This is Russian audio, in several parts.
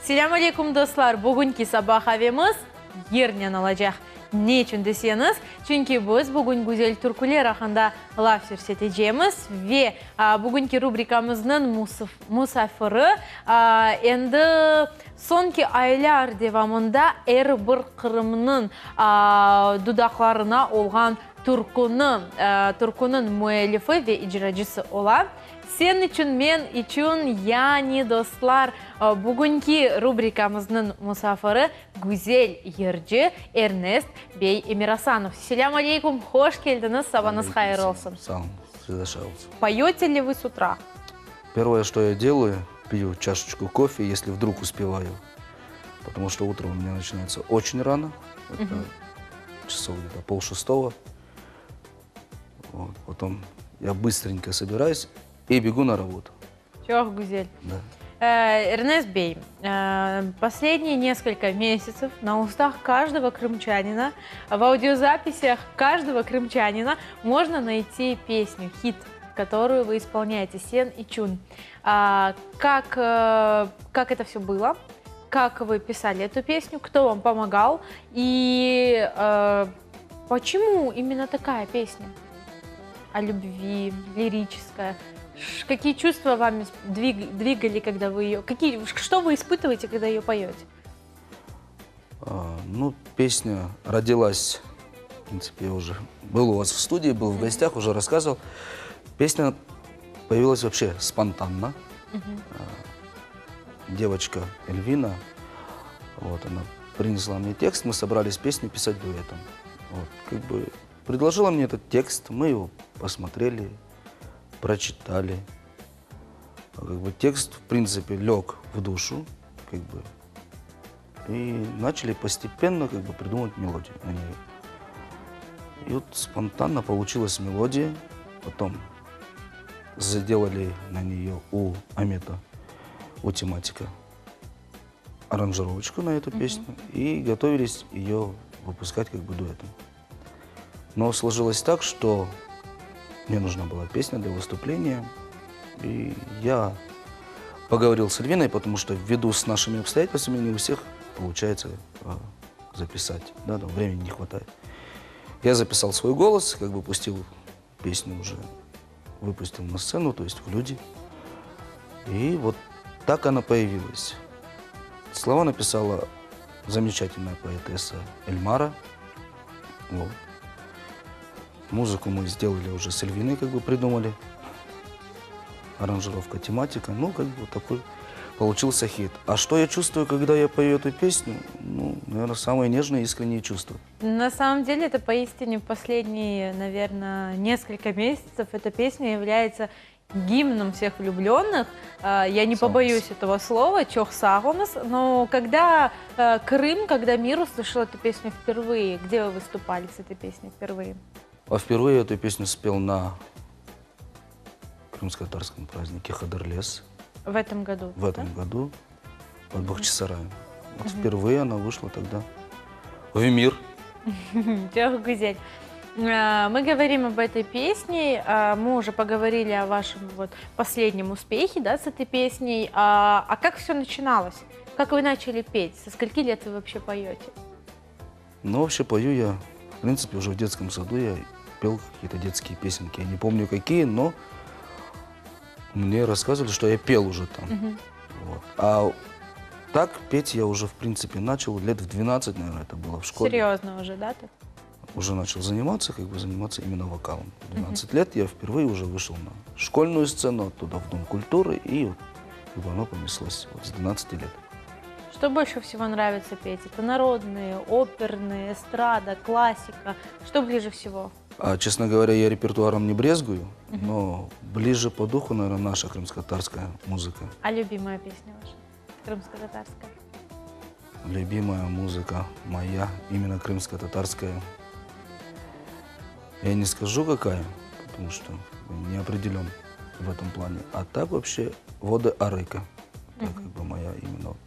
Selam aleykum dostlar. Bugünkü sabah havemiz yerden olacak. Ne için deseniz? Çünkü biz bugün güzel türküler hakkında laf söyleyeceğiz ve bugünkü rubrikamızın musafiri endi sonki aylar devamında bir Kırım'ın dudaklarına olan türkünün müellifi ve icracısı olan sen için, men için, yani dostlar, bugünkü rubrikamızın musafiri güzel yerci Ernest Bey Emirasanov. Selam aleykum, hoş geldiniz, sabahınız hayır olsun. Сам разрешался. Поете ли вы с утра? Первое, что я делаю, пью чашечку кофе, если вдруг успеваю. Потому что утро у меня начинается очень рано. Это часов где-то 5:30. Вот. Потом я быстренько собираюсь и бегу на работу. Çok güzel. Да. Эрнест Бей, последние несколько месяцев на устах каждого крымчанина, в аудиозаписях каждого крымчанина можно найти песню, хит, которую вы исполняете, «Сен и Чун». Как это все было? Как вы писали эту песню? Кто вам помогал? И почему именно такая песня? О любви, лирическая. Какие чувства вами двигали, когда вы ее... Что вы испытываете, когда ее поете? Ну, песня родилась, в принципе, я уже был у вас в студии, был в гостях, уже рассказывал. Песня появилась вообще спонтанно. Девочка Эльвина, вот, она принесла мне текст, мы собрались песню писать дуэтом. Вот, как бы предложила мне этот текст, мы его посмотрели, прочитали. Как бы текст, в принципе, лег в душу, как бы, и начали постепенно, как бы, придумывать мелодию на нее. И вот спонтанно получилась мелодия, потом заделали на нее у Амета, у тематика, аранжировочку на эту песню и готовились ее выпускать как бы дуэтом. Но сложилось так, что мне нужна была песня для выступления, и я поговорил с Эльвиной, потому что ввиду с нашими обстоятельствами не у всех получается записать, да, там времени не хватает. Я записал свой голос, как бы пустил песню уже, выпустил на сцену, то есть в люди, и вот так она появилась. Слова написала замечательная поэтесса Эльмара. Вот. Музыку мы сделали уже с Эльвиной, как бы придумали. Аранжировка, тематика. Ну, как бы вот такой получился хит. А что я чувствую, когда я пою эту песню? Ну, наверное, самые нежные, искренние чувства. На самом деле, это поистине последние, наверное, несколько месяцев эта песня является гимном всех влюбленных. Я не побоюсь этого слова, чох сагонас. Но когда Крым, когда мир услышал эту песню впервые, где вы выступали с этой песней впервые? А впервые эту песню спел на крымско-татарском празднике Хадырлес. В этом году? В этом году под Бахчисараем. Вот впервые она вышла тогда в мир. Чох гузель. Мы говорим об этой песне, мы уже поговорили о вашем вот последнем успехе, да, с этой песней. А как все начиналось? Как вы начали петь? Со скольки лет вы вообще поете? Ну, вообще пою я, в принципе, уже в детском саду я пел какие-то детские песенки. Я не помню какие, но мне рассказывали, что я пел уже там. Вот. А так петь я уже, в принципе, начал лет в 12, наверное, это было в школе. Серьезно уже, да? Так? Уже начал заниматься, как бы заниматься именно вокалом. В 12 лет я впервые уже вышел на школьную сцену, оттуда в Дом культуры, и вот, как бы оно понеслось вот с 12 лет. Что больше всего нравится петь? Это народные, оперные, эстрада, классика? Что ближе всего? Честно говоря, я репертуаром не брезгую, но ближе по духу, наверное, наша крымско-татарская музыка. А любимая песня ваша? Крымско-татарская? Любимая музыка моя, именно крымско-татарская. Я не скажу какая, потому что не определен в этом плане. А так вообще «Воды Арыка». Это как бы моя именно вот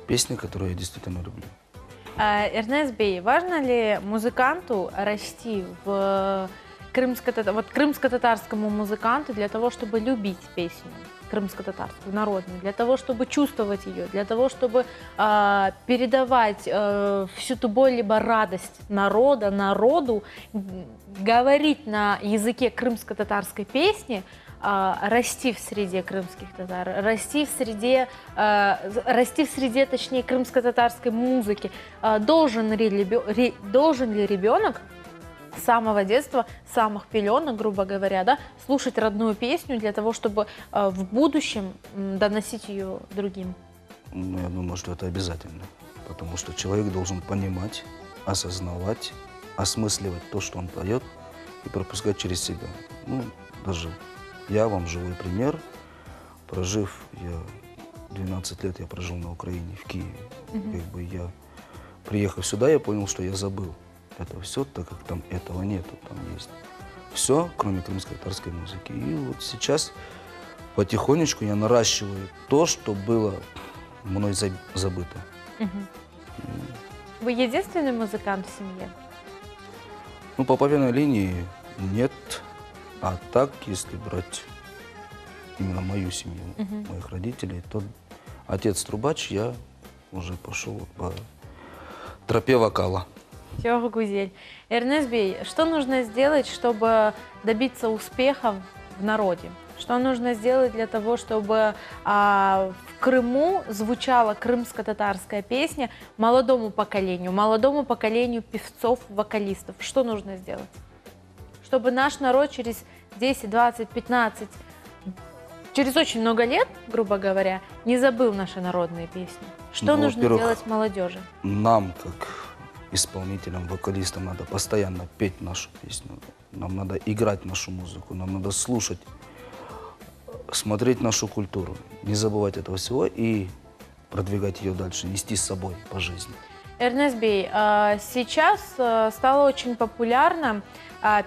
песня, которую я действительно люблю. Эрнест Бей, важно ли музыканту расти в крымско-татарскому музыканту для того, чтобы любить песню? крымско-татарскую, народную, для того, чтобы чувствовать ее, для того, чтобы передавать всю ту боль либо радость народу, говорить на языке крымско-татарской песни, расти в среде крымских татар, расти в среде, точнее, крымско-татарской музыки. Должен ли ребенок с самого детства, с самых пеленок, грубо говоря, да, слушать родную песню для того, чтобы в будущем доносить ее другим? Ну, я думаю, что это обязательно, потому что человек должен понимать, осознавать, осмысливать то, что он поет, и пропускать через себя. Ну, даже я вам живой пример. Прожив, 12 лет я прожил на Украине, в Киеве. Как бы я, приехав сюда, я понял, что я забыл это все, так как там этого нету. Там есть все, кроме крымско-татарской музыки. И вот сейчас потихонечку я наращиваю то, что было мной забыто. Вы единственный музыкант в семье? Ну, по папиной линии нет. А так, если брать именно мою семью, моих родителей, то отец трубач, я уже пошел по тропе вокала. Всё, Гузель. Эрнест Бей, что нужно сделать, чтобы добиться успеха в народе? Что нужно сделать для того, чтобы в Крыму звучала крымско-татарская песня молодому поколению певцов, вокалистов? Что нужно сделать? Чтобы наш народ через 10, 20, 15, через очень много лет, грубо говоря, не забыл наши народные песни. Что Ну, нужно во-первых, делать молодежи? Нам, как исполнителям, вокалистам, надо постоянно петь нашу песню. Нам надо играть нашу музыку, нам надо слушать, смотреть нашу культуру, не забывать этого всего и продвигать ее дальше, нести с собой по жизни. Эрнест Бей, сейчас стало очень популярно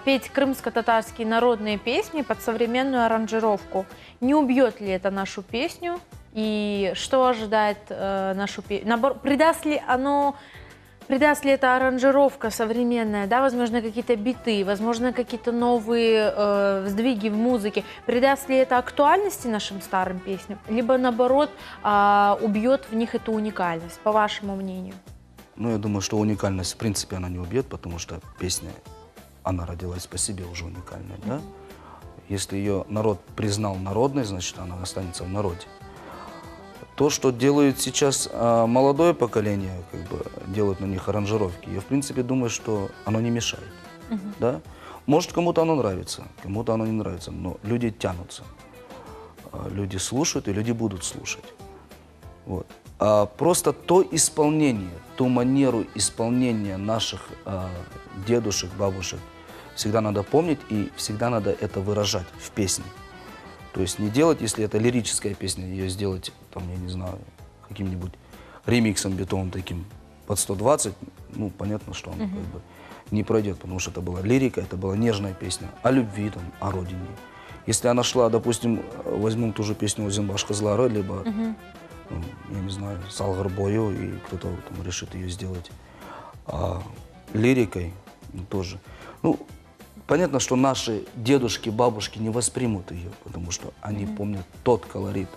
петь крымско-татарские народные песни под современную аранжировку. Не убьет ли это нашу песню? И что ожидает нашу песню? Придаст ли эта аранжировка современная, да, возможно, какие-то биты, возможно, какие-то новые сдвиги в музыке, придаст ли это актуальности нашим старым песням, либо, наоборот, убьет в них эту уникальность, по вашему мнению? Ну, я думаю, что уникальность, в принципе, она не убьет, потому что песня, она родилась по себе уже уникальной, да? Если ее народ признал народной, значит, она останется в народе. То, что делает сейчас молодое поколение, как бы делают на них аранжировки, я, в принципе, думаю, что оно не мешает, да? Может, кому-то оно нравится, кому-то оно не нравится, но люди тянутся, люди слушают и люди будут слушать. Вот. А просто то исполнение, ту манеру исполнения наших дедушек, бабушек всегда надо помнить и всегда надо это выражать в песне. То есть не делать, если это лирическая песня, ее сделать, там, я не знаю, каким-нибудь ремиксом битовым таким под 120, ну, понятно, что оно как бы не пройдет, потому что это была лирика, это была нежная песня о любви, там, о родине. Если она шла, допустим, возьмем ту же песню «Озимбаш Кызлары», либо, ну, я не знаю, «Салгар бою», и кто-то там решит ее сделать лирикой, ну, тоже. Ну, понятно, что наши дедушки, бабушки не воспримут ее, потому что они помнят тот колорит,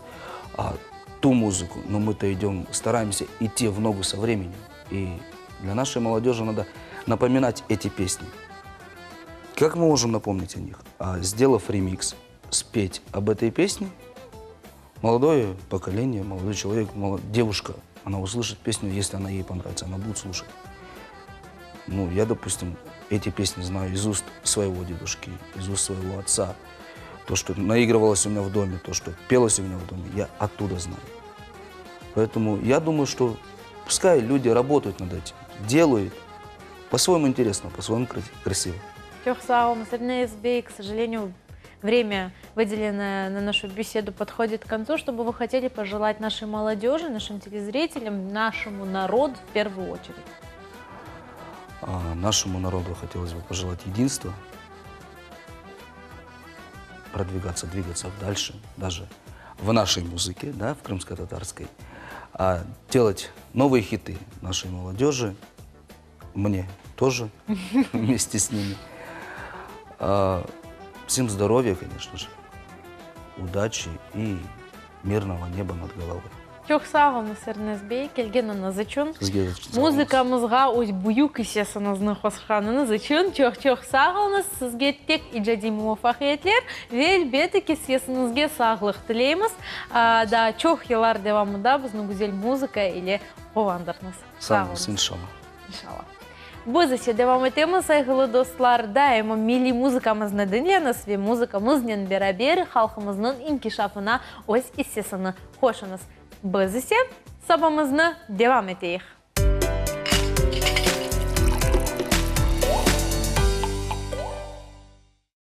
ту музыку. Но мы-то идем, стараемся идти в ногу со временем. И для нашей молодежи надо напоминать эти песни. Как мы можем напомнить о них? Сделав ремикс, спеть об этой песне, молодое поколение, молодой человек, девушка, она услышит песню, если она ей понравится, она будет слушать. Ну, я, допустим, эти песни знаю из уст своего дедушки, из уст своего отца. То, что наигрывалось у меня в доме, то, что пелось у меня в доме, я оттуда знаю. Поэтому я думаю, что пускай люди работают над этим, делают по-своему интересно, по-своему красиво. Эрнест Бей, к сожалению, время, выделенное на нашу беседу, подходит к концу. Что бы вы хотели пожелать нашей молодежи, нашим телезрителям, нашему народу в первую очередь? Нашему народу хотелось бы пожелать единства, продвигаться, двигаться дальше, даже в нашей музыке, да, в крымско-татарской, делать новые хиты нашей молодежи, мне тоже вместе с ними. Всем здоровья, конечно же, удачи и мирного неба над головой. Чох сағымыз Эрнесбей, келгеніңіз үшін. Сізге сау болыңыз. Музыкамызға өз бұйық есесіңіздің қосқаныңыз үшін чох сағымыз. Сізге тек ижади муафақиетлер ве әлбетте есесіңізге сағлық тілейміз. Да чох елар девамында біздің güzel музыка или қовандырыңыз. Сау болыңыз, иншалла. Иншалла. Біз есе девам етеміз, айғылы достлар, даимо милли музыкамызны dinleyiniz ve музыкамызның берабер халқымызның инкишафына өз есесіні қошыңыз. Biz ise sabahımızı devam edeyik.